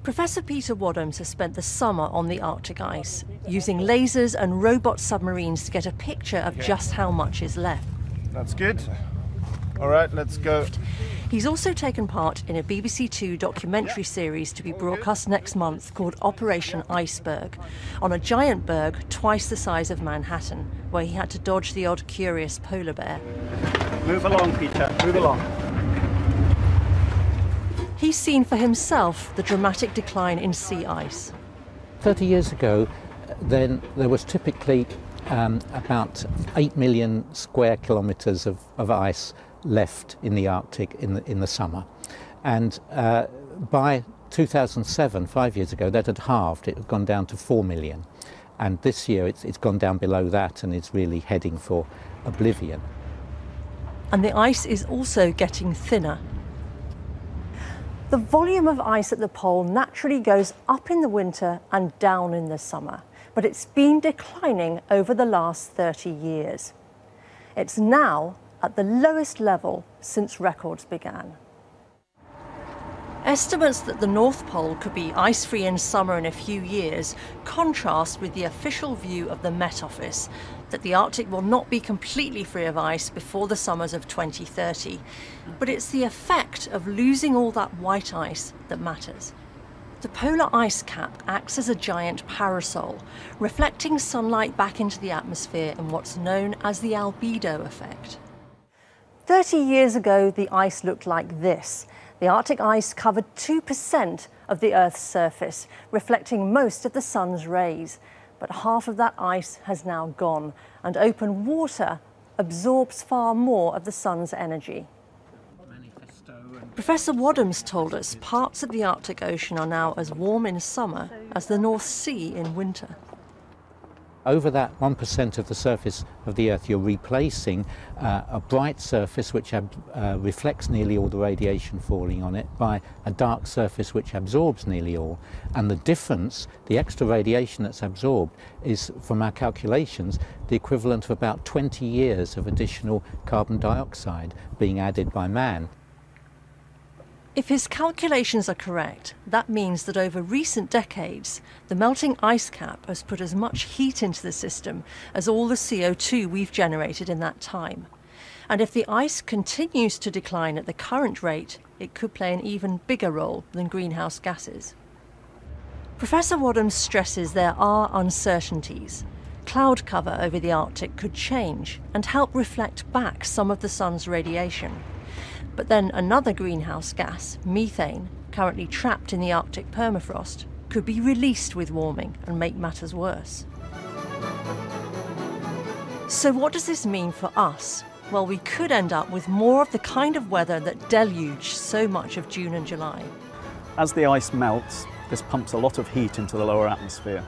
Professor Peter Wadhams has spent the summer on the Arctic ice, using lasers and robot submarines to get a picture of just how much is left. That's good. All right, let's go. He's also taken part in a BBC Two documentary series to be broadcast next month called Operation Iceberg, on a giant berg twice the size of Manhattan, where he had to dodge the odd curious polar bear. Move along, Peter, move along. He's seen for himself the dramatic decline in sea ice. 30 years ago, then there was typically about 8 million square kilometres of ice left in the Arctic in the summer. And by 2007, 5 years ago, that had halved. It had gone down to 4 million. And this year it's gone down below that and it's really heading for oblivion. And the ice is also getting thinner. The volume of ice at the pole naturally goes up in the winter and down in the summer, but it's been declining over the last 30 years. It's now at the lowest level since records began. Estimates that the North Pole could be ice-free in summer in a few years contrast with the official view of the Met Office that the Arctic will not be completely free of ice before the summers of 2030. But it's the effect of losing all that white ice that matters. The polar ice cap acts as a giant parasol, reflecting sunlight back into the atmosphere in what's known as the albedo effect. 30 years ago, the ice looked like this. The Arctic ice covered 2% of the Earth's surface, reflecting most of the sun's rays. But half of that ice has now gone, and open water absorbs far more of the sun's energy. Professor Wadhams told us parts of the Arctic Ocean are now as warm in summer as the North Sea in winter. Over that 1% of the surface of the Earth, you're replacing a bright surface which reflects nearly all the radiation falling on it by a dark surface which absorbs nearly all. And the difference, the extra radiation that's absorbed, is, from our calculations, the equivalent of about 20 years of additional carbon dioxide being added by man. If his calculations are correct, that means that over recent decades, the melting ice cap has put as much heat into the system as all the CO2 we've generated in that time. And if the ice continues to decline at the current rate, it could play an even bigger role than greenhouse gases. Professor Wadhams stresses there are uncertainties. Cloud cover over the Arctic could change and help reflect back some of the sun's radiation. But then another greenhouse gas, methane, currently trapped in the Arctic permafrost, could be released with warming and make matters worse. So what does this mean for us? Well, we could end up with more of the kind of weather that deluged so much of June and July. As the ice melts, this pumps a lot of heat into the lower atmosphere.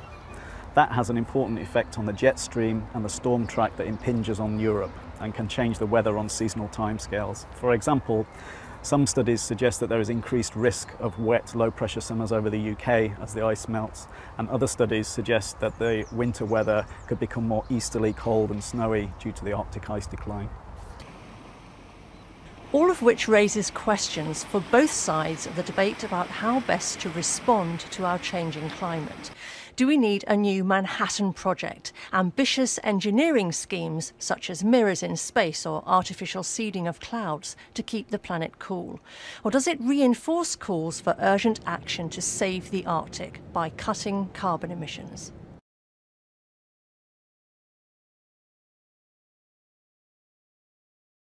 That has an important effect on the jet stream and the storm track that impinges on Europe and can change the weather on seasonal timescales. For example, some studies suggest that there is increased risk of wet, low-pressure summers over the UK as the ice melts, and other studies suggest that the winter weather could become more easterly cold and snowy due to the Arctic ice decline. All of which raises questions for both sides of the debate about how best to respond to our changing climate. Do we need a new Manhattan Project, ambitious engineering schemes such as mirrors in space or artificial seeding of clouds to keep the planet cool? Or does it reinforce calls for urgent action to save the Arctic by cutting carbon emissions?